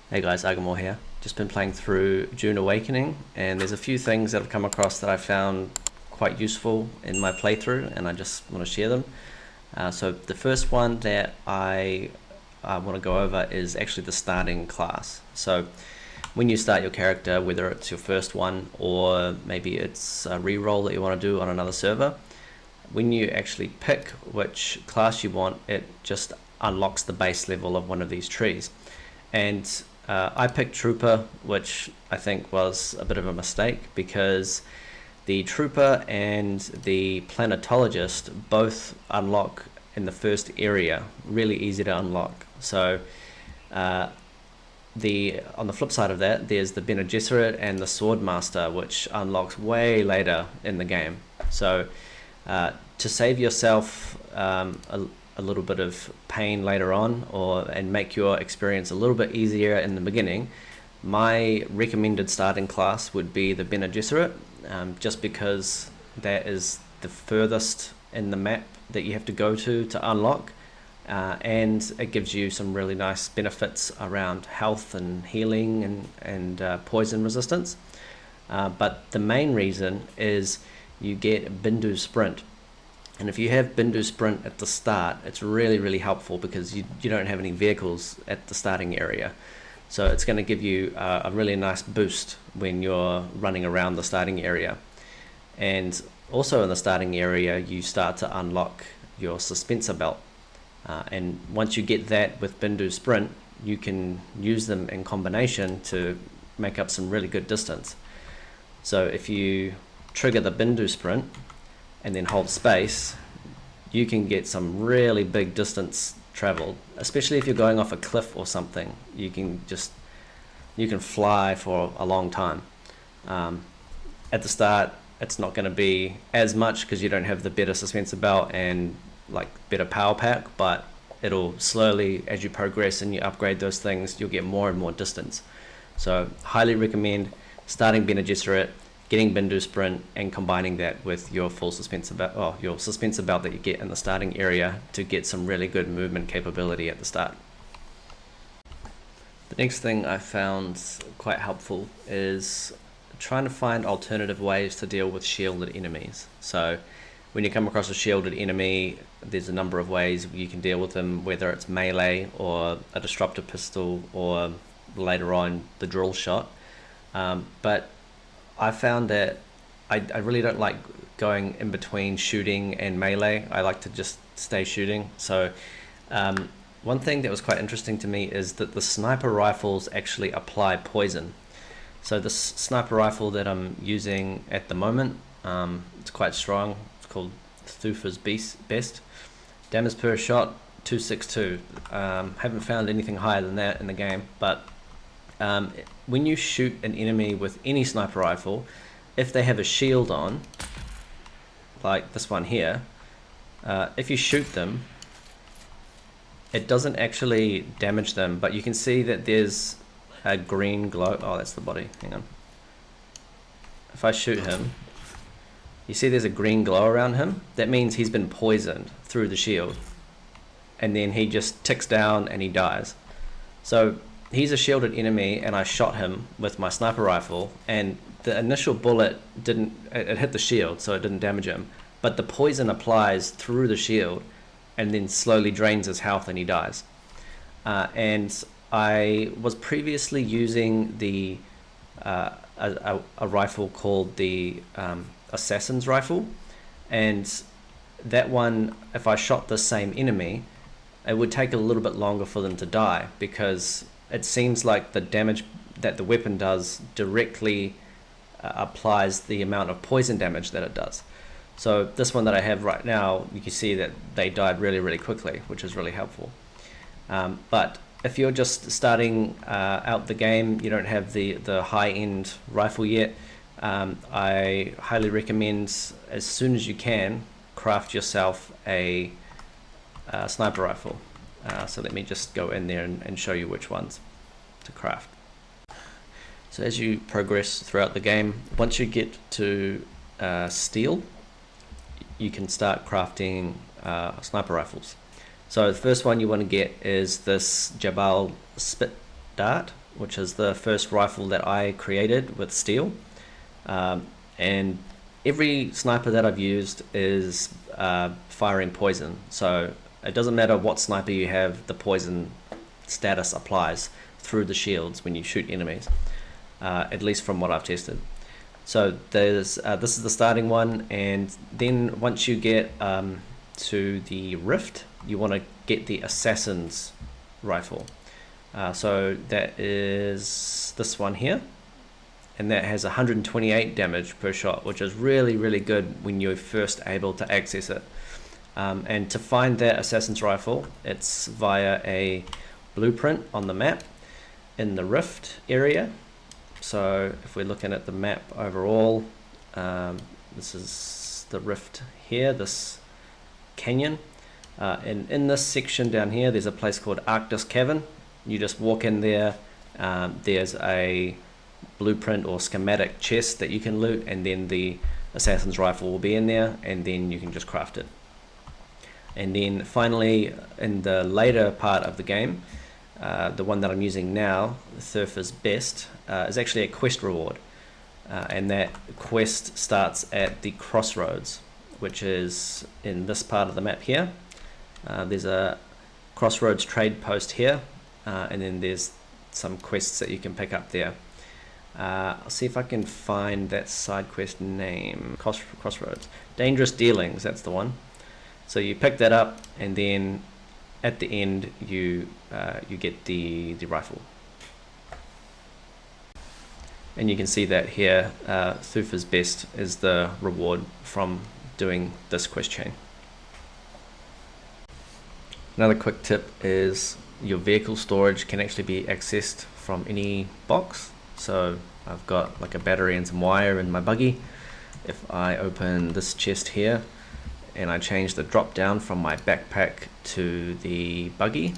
Hey guys, Agamor here. Just been playing through Dune Awakening, and there's a few things that I've come across that I found quite useful in my playthrough, and I just want to share them. So the first one that I want to go over is actually the starting class. So when you start your character, whether it's your first one or maybe it's a reroll that you want to do on another server, when you actually pick which class you want, it just unlocks the base level of one of these trees. And I picked Trooper, which I think was a bit of a mistake because the Trooper and the Planetologist both unlock in the first area, really easy to unlock. So on the flip side of that, there's the Bene Gesserit and the Swordmaster, which unlocks way later in the game. So to save yourself a little bit of pain later on, and make your experience a little bit easier in the beginning, my recommended starting class would be the Bene Gesserit, just because that is the furthest in the map that you have to go to unlock, and it gives you some really nice benefits around health and healing and poison resistance. But the main reason is you get bindu sprint. And if you have bindu sprint at the start, it's really, really helpful because you don't have any vehicles at the starting area. So it's going to give you a really nice boost when you're running around the starting area. And also in the starting area, you start to unlock your suspenser belt. And once you get that with bindu sprint, you can use them in combination to make up some really good distance. So if you trigger the bindu sprint and then hold space, you can get some really big distance traveled, especially if you're going off a cliff or something. You can fly for a long time. At the start, it's not going to be as much because you don't have the better suspensor belt and like better power pack, but it'll slowly, as you progress and you upgrade those things, you'll get more and more distance. So highly recommend starting Bene Gesserit, getting bindu sprint, and combining that with your full suspensor belt, your suspensor belt that you get in the starting area to get some really good movement capability at the start. The next thing I found quite helpful is trying to find alternative ways to deal with shielded enemies. So when you come across a shielded enemy, there's a number of ways you can deal with them, whether it's melee or a disruptor pistol or later on the drill shot. But I found that I really don't like going in between shooting and melee. I like to just stay shooting. So one thing that was quite interesting to me is that the sniper rifles actually apply poison. So this sniper rifle that I'm using at the moment, it's quite strong. It's called Thufa's Best. Damage per shot, 262. Haven't found anything higher than that in the game, but when you shoot an enemy with any sniper rifle, if they have a shield on, like this one here, if you shoot them, it doesn't actually damage them, but you can see that there's a green glow. Oh, that's the body. Hang on. If I shoot him, you see there's a green glow around him. That means he's been poisoned through the shield, and then he just ticks down and he dies. So he's a shielded enemy, and I shot him with my sniper rifle, and the initial bullet it hit the shield, so it didn't damage him, but the poison applies through the shield and then slowly drains his health and he dies. And I was previously using a rifle called the Assassin's Rifle, and that one, if I shot the same enemy, it would take a little bit longer for them to die because it seems like the damage that the weapon does directly applies the amount of poison damage that it does. So this one that I have right now, you can see that they died really, really quickly, which is really helpful. But if you're just starting out the game, you don't have the high-end rifle yet, I highly recommend, as soon as you can, craft yourself a sniper rifle. So let me just go in there and show you which ones to craft. So as you progress throughout the game, once you get to steel, you can start crafting sniper rifles. So the first one you want to get is this Jabal Spit Dart, which is the first rifle that I created with steel. And every sniper that I've used is firing poison, so it doesn't matter what sniper you have, the poison status applies through the shields when you shoot enemies, at least from what I've tested. So there's this is the starting one, and then once you get to the Rift, you want to get the Assassin's rifle. So that is this one here, and that has 128 damage per shot, which is really good when you're first able to access it. And to find that Assassin's rifle, it's via a blueprint on the map in the Rift area. So if we're looking at the map overall, this is the Rift here, this canyon, and in this section down here there's a place called Arctis Cavern. You just walk in there, there's a blueprint or schematic chest that you can loot, and then the Assassin's rifle will be in there, and then you can just craft it. And then finally, in the later part of the game, the one that I'm using now, Surfer's Best, is actually a quest reward, and that quest starts at the crossroads, which is in this part of the map here. There's a crossroads trade post here, and then there's some quests that you can pick up there. I'll see if I can find that side quest name. Crossroads. Dangerous Dealings, that's the one. So you pick that up, and then at the end you get the rifle. And you can see that here, Surfer's Best is the reward from doing this quest chain. Another quick tip is your vehicle storage can actually be accessed from any box. So I've got like a battery and some wire in my buggy. If I open this chest here and I change the drop down from my backpack to the buggy,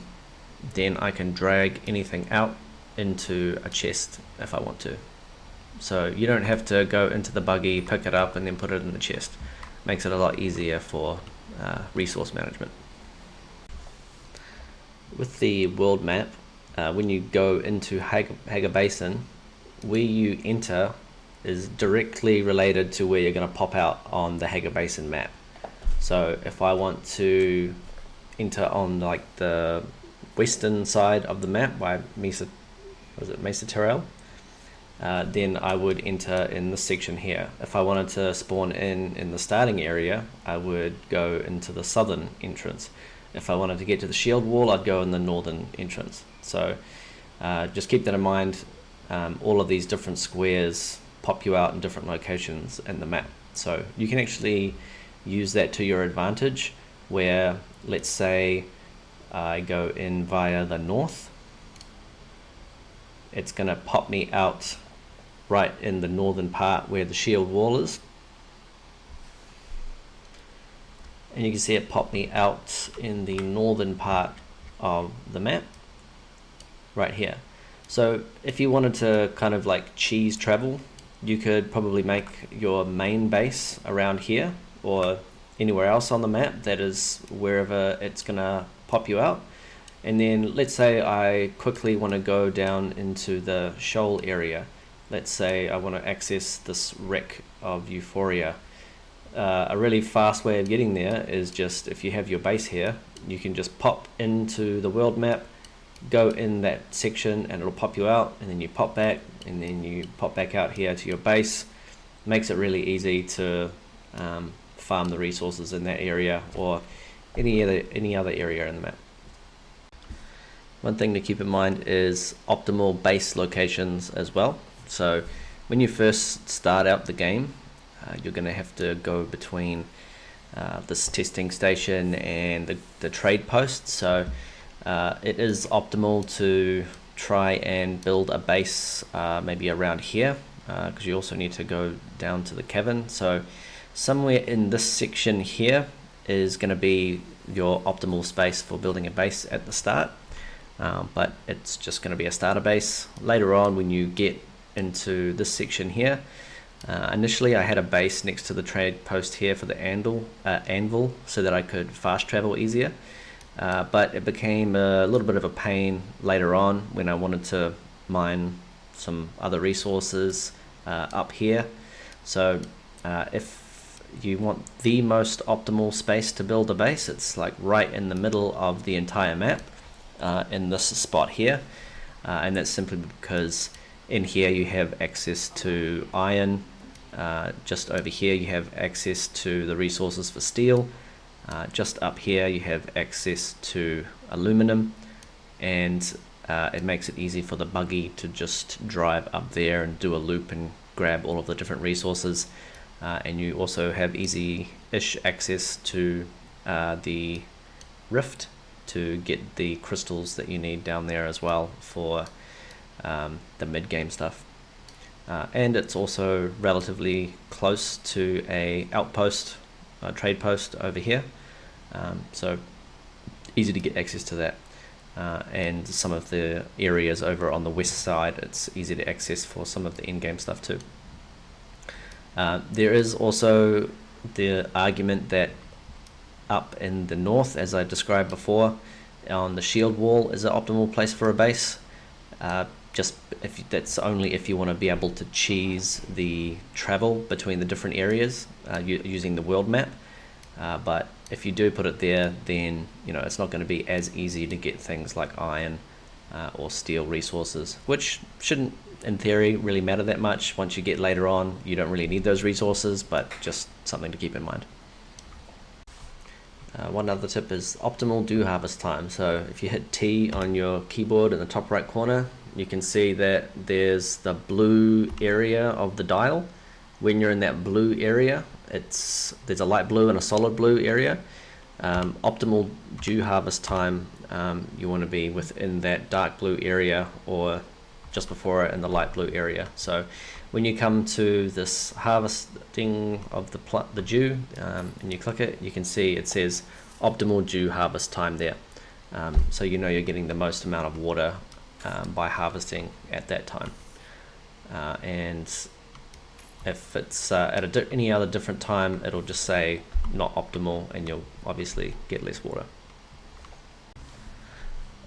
then I can drag anything out into a chest if I want to. So you don't have to go into the buggy, pick it up and then put it in the chest. Makes it a lot easier for resource management. With the world map, when you go into Hager Basin, where you enter is directly related to where you're going to pop out on the Hager Basin map. So if I want to enter on like the western side of the map by Mesa Terrell, then I would enter in this section here. If I wanted to spawn in the starting area, I would go into the southern entrance. If I wanted to get to the shield wall, I'd go in the northern entrance. So just keep that in mind. All of these different squares pop you out in different locations in the map. So you can actually use that to your advantage, where let's say I go in via the north, it's going to pop me out right in the northern part where the shield wall is. And you can see it pop me out in the northern part of the map right here. So if you wanted to kind of like cheese travel, you could probably make your main base around here or anywhere else on the map that is wherever it's gonna pop you out. And then let's say I quickly want to go down into the shoal area. Let's say I want to access this wreck of Euphoria. A really fast way of getting there is just, if you have your base here, you can just pop into the world map, go in that section and it'll pop you out, and then you pop back, and then you pop back out here to your base. Makes it really easy to farm the resources in that area or any other area in the map. One thing to keep in mind is optimal base locations as well. So when you first start out the game, you're going to have to go between this testing station and the trade post. So it is optimal to try and build a base maybe around here, because you also need to go down to the cavern. So somewhere in this section here is going to be your optimal space for building a base at the start, but it's just going to be a starter base. Later on, when you get into this section here, initially I had a base next to the trade post here for the anvil so that I could fast travel easier, but it became a little bit of a pain later on when I wanted to mine some other resources up here. So if you want the most optimal space to build a base, it's like right in the middle of the entire map, in this spot here, and that's simply because in here you have access to iron. Just over here you have access to the resources for steel. Just up here you have access to aluminum, and it makes it easy for the buggy to just drive up there and do a loop and grab all of the different resources. And you also have easy-ish access to the rift to get the crystals that you need down there as well for the mid-game stuff. And it's also relatively close to a outpost, a trade post over here, so easy to get access to that. And some of the areas over on the west side, it's easy to access for some of the in-game stuff too. There is also the argument that up in the north, as I described before, on the shield wall is an optimal place for a base. Just that's only if you want to be able to cheese the travel between the different areas using the world map. But if you do put it there, then it's not going to be as easy to get things like iron or steel resources, which shouldn't, in theory, really matter that much. Once you get later on, you don't really need those resources, but just something to keep in mind. One other tip is optimal dew harvest time. So if you hit T on your keyboard in the top right corner, you can see that there's the blue area of the dial. When you're in that blue area, there's a light blue and a solid blue area. Optimal dew harvest time, you want to be within that dark blue area or just before it in the light blue area. So when you come to this harvesting of the dew and you click it, you can see it says optimal dew harvest time there. So you're getting the most amount of water by harvesting at that time. And if it's at any other different time, it'll just say not optimal, and you'll obviously get less water.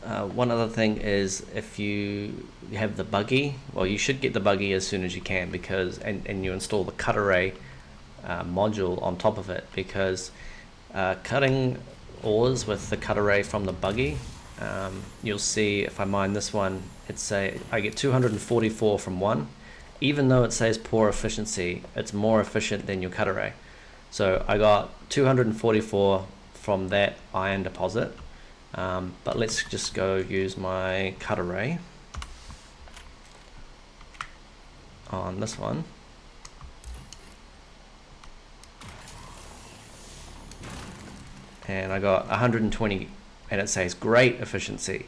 One other thing is, if you have the buggy, well, you should get the buggy as soon as you can, because and you install the cut array module on top of it, because cutting ores with the cut array from the buggy, you'll see if I mine this one, I get 244 from one. Even though it says poor efficiency, it's more efficient than your cut array. So I got 244 from that iron deposit. But let's just go use my cut array on this one. And I got 120, and it says great efficiency.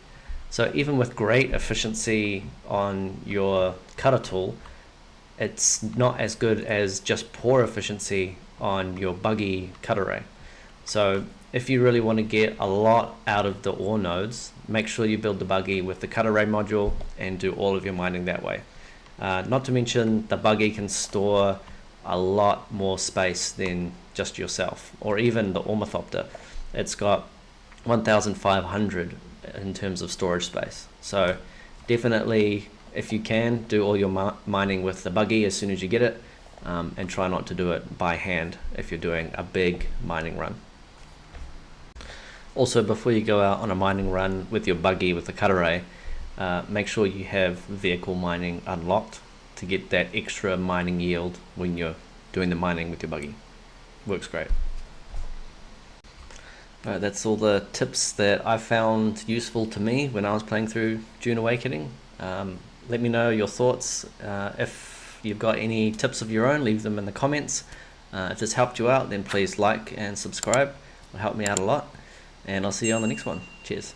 So even with great efficiency on your cutter tool, it's not as good as just poor efficiency on your buggy cut array. So if you really want to get a lot out of the ore nodes, make sure you build the buggy with the cut array module and do all of your mining that way. Not to mention, the buggy can store a lot more space than just yourself, or even the ornithopter. It's got 1,500 in terms of storage space. So definitely, if you can, do all your mining with the buggy as soon as you get it, and try not to do it by hand if you're doing a big mining run. Also, before you go out on a mining run with your buggy with the cut array, make sure you have vehicle mining unlocked to get that extra mining yield when you're doing the mining with your buggy. Works great. Alright, that's all the tips that I found useful to me when I was playing through Dune Awakening. Let me know your thoughts. If you've got any tips of your own, leave them in the comments. If this helped you out, then please like and subscribe. It'll help me out a lot. And I'll see you on the next one. Cheers.